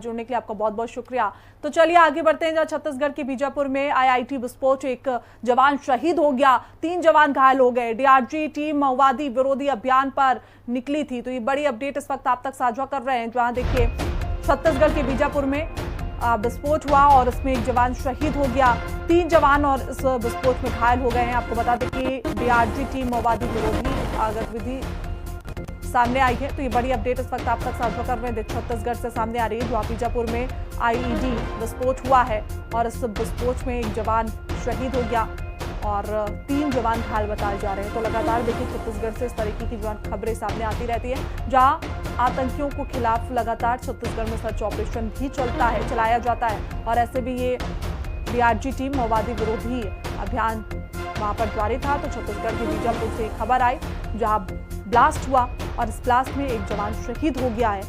जुड़ने के लिए आपका बहुत बहुत शुक्रिया। तो चलिए आगे बढ़ते हैं, जहाँ छत्तीसगढ़ के बीजापुर में आईआईटी विस्फोट, एक जवान शहीद हो गया, 3 जवान घायल हो गए। डीआरजी टीम माओवादी विरोधी अभियान पर निकली थी। तो ये बड़ी अपडेट इस वक्त आप तक साझा कर रहे हैं, जहां देखिए छत्तीसगढ़ के बीजापुर में विस्फोट हुआ और इसमें एक जवान शहीद हो गया, 3 जवान और इस विस्फोट में घायल हो गए हैं। आपको बता दें कि डीआरजी टीम माओवादी विरोधी गतिविधि सामने आई है। तो ये बड़ी अपडेट इस वक्त आप तक साझा कर रहे हैं, छत्तीसगढ़ से सामने आ रही है, जहां बीजापुर में आईईडी विस्फोट हुआ है और इस विस्फोट में एक जवान शहीद हो गया और 3 जवान घायल बताए जा रहे हैं। तो लगातार देखिए छत्तीसगढ़ से इस तरीके की खबरें सामने आती रहती है, जहां आतंकियों को खिलाफ लगातार छत्तीसगढ़ में सर्च ऑपरेशन भी चलाया जाता है। और ऐसे भी ये डीआरजी टीम माओवादी विरोधी अभियान वहां पर जारी था। तो छत्तीसगढ़ के बीजापुर से खबर आई, जहां ब्लास्ट हुआ और इस ब्लास्ट में एक जवान शहीद हो गया है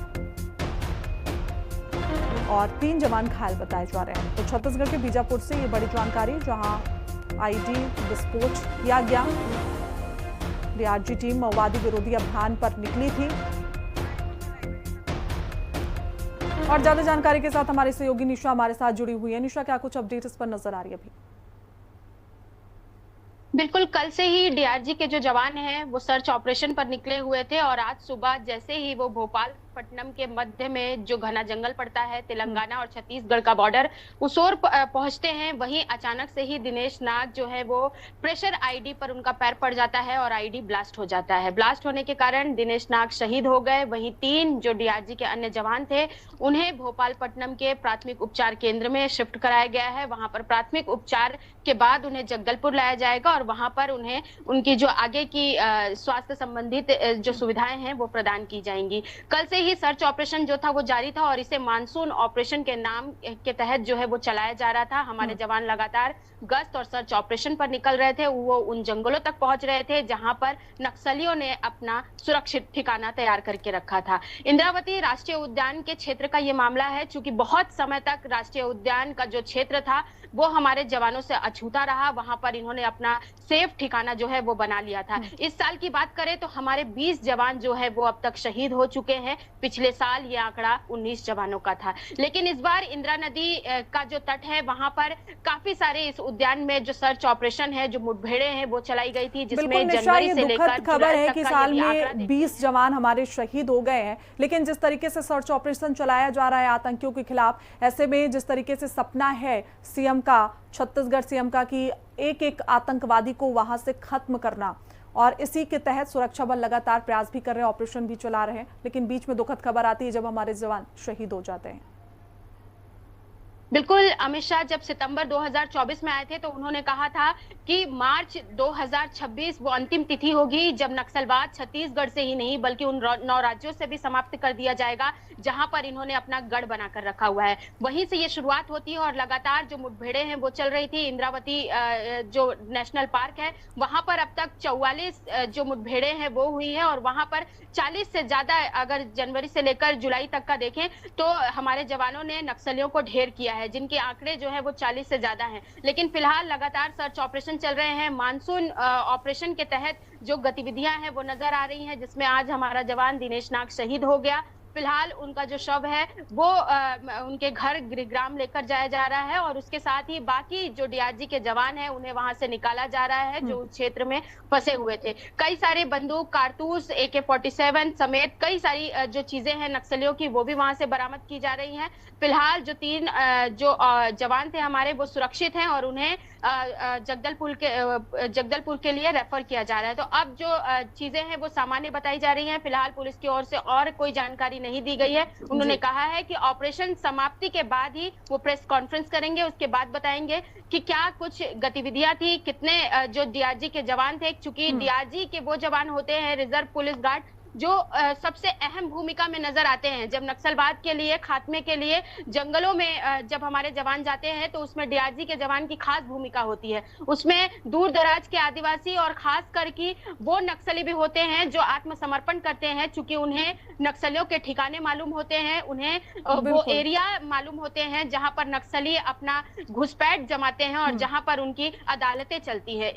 और 3 जवान घायल बताए जा रहे हैं। तो छत्तीसगढ़ के बीजापुर से ये बड़ी जानकारी, जहां आईडी विस्फोट किया गया, डीआरजी टीम माओवादी विरोधी अभियान पर निकली थी। और ज्यादा जानकारी के साथ हमारे सहयोगी निशा हमारे साथ जुड़ी हुई है। निशा, क्या कुछ अपडेट इस पर नजर आ रही है अभी? बिल्कुल, कल से ही डीआरजी के जो जवान हैं वो सर्च ऑपरेशन पर निकले हुए थे और आज सुबह जैसे ही वो भोपालपट्टनम के मध्य में जो घना जंगल पड़ता है, तेलंगाना और छत्तीसगढ़ का बॉर्डर, उस ओर पहुंचते हैं, वहीं अचानक से ही दिनेश नाग जो है वो प्रेशर आईडी पर उनका पैर पड़ जाता है और आईडी ब्लास्ट हो जाता है। ब्लास्ट होने के कारण दिनेश नाग शहीद हो गए। वहीं 3 जो डीआरजी के अन्य जवान थे उन्हें भोपालपट्टनम के प्राथमिक उपचार केंद्र में शिफ्ट कराया गया है। वहां पर प्राथमिक उपचार के बाद उन्हें जगदलपुर लाया जाएगा और वहां पर उन्हें उनकी जो आगे की स्वास्थ्य संबंधित जो सुविधाएं हैं वो प्रदान की जाएंगी। कल से ही सर्च ऑपरेशन जो था वो जारी था और इसे मानसून ऑपरेशन के नाम के तहत जो है वो चलाया जा रहा था। हमारे जवान लगातार गश्त और सर्च ऑपरेशन पर निकल रहे थे। वो उन जंगलों तक पहुंच रहे थे जहां पर नक्सलियों ने अपना सुरक्षित ठिकाना तैयार करके रखा था। इंद्रावती राष्ट्रीय उद्यान के क्षेत्र का ये मामला है, चूंकि बहुत समय तक राष्ट्रीय उद्यान का जो क्षेत्र था वो हमारे जवानों से अछूता रहा। वहां पर इन्होंने अपना सेफ ठिकाना जो है वो बना लिया था। इस साल की बात करें तो हमारे 20 जवान जो है वो अब तक शहीद हो चुके हैं। पिछले साल ये आंकड़ा 19 जवानों का था। लेकिन इस बार इंदिरा नदी का जो तट है वहां पर काफी सारे इस उद्यान में जो सर्च ऑपरेशन है, जो मुठभेड़े हैं वो चलाई गई थी, जिसमें जनवरी से लेकर खबर है कि साल में 20 जवान हमारे शहीद हो गए हैं। लेकिन जिस तरीके से सर्च ऑपरेशन चलाया जा रहा है आतंकियों के खिलाफ, ऐसे में जिस तरीके से सपना है सीएम का, छत्तीसगढ़ सीएम का, कि एक एक आतंकवादी को वहां से खत्म करना, और इसी के तहत सुरक्षा बल लगातार प्रयास भी कर रहे हैं, ऑपरेशन भी चला रहे हैं। लेकिन बीच में दुखद खबर आती है जब हमारे जवान शहीद हो जाते हैं। बिल्कुल, अमित शाह जब सितंबर 2024 में आए थे तो उन्होंने कहा था कि मार्च 2026 वो अंतिम तिथि होगी जब नक्सलवाद छत्तीसगढ़ से ही नहीं बल्कि उन 9 राज्यों से भी समाप्त कर दिया जाएगा जहां पर इन्होंने अपना गढ़ बनाकर रखा हुआ है। वहीं से ये शुरुआत होती है और लगातार जो मुठभेड़े हैं वो चल रही थी। इंद्रावती जो नेशनल पार्क है वहां पर अब तक 44 जो मुठभेड़े हैं वो हुई है और वहां पर 40 से ज्यादा, अगर जनवरी से लेकर जुलाई तक का देखें तो हमारे जवानों ने नक्सलियों को ढेर किया है, जिनके आंकड़े जो है वो 40 से ज्यादा हैं। लेकिन फिलहाल लगातार सर्च ऑपरेशन चल रहे हैं। मानसून ऑपरेशन के तहत जो गतिविधियां हैं वो नजर आ रही हैं, जिसमें आज हमारा जवान दिनेश नाग शहीद हो गया। फिलहाल उनका जो शव है वो उनके घर गृहग्राम लेकर जाया जा रहा है और उसके साथ ही बाकी जो डीआरजी के जवान हैं उन्हें वहां से निकाला जा रहा है जो उस क्षेत्र में फंसे हुए थे। कई सारे बंदूक, कारतूस, AK-47 समेत कई सारी जो चीजें हैं नक्सलियों की वो भी वहां से बरामद की जा रही हैं। फिलहाल जो 3 जो जवान थे हमारे वो सुरक्षित हैं और उन्हें जगदलपुर के लिए रेफर किया जा रहा है। तो अब जो चीजें हैं वो सामान्य बताई जा रही हैं। फिलहाल पुलिस की ओर से और कोई जानकारी नहीं दी गई है। उन्होंने कहा है कि ऑपरेशन समाप्ति के बाद ही वो प्रेस कॉन्फ्रेंस करेंगे, उसके बाद बताएंगे कि क्या कुछ गतिविधियां थी, कितने जो डीआरजी के जवान थे। चूंकि डीआरजी के वो जवान होते हैं, रिजर्व पुलिस गार्ड, जो सबसे अहम भूमिका में नजर आते हैं। जब नक्सलवाद के लिए, खात्मे के लिए जंगलों में जब हमारे जवान जाते हैं तो उसमें डीआरजी के जवान की खास भूमिका होती है। उसमें दूर दराज के आदिवासी और खास करके वो नक्सली भी होते हैं जो आत्मसमर्पण करते हैं, चूंकि उन्हें नक्सलियों के ठिकाने मालूम होते हैं, उन्हें वो एरिया मालूम होते हैं जहां पर नक्सली अपना घुसपैठ जमाते हैं और जहां पर उनकी अदालतें चलती है।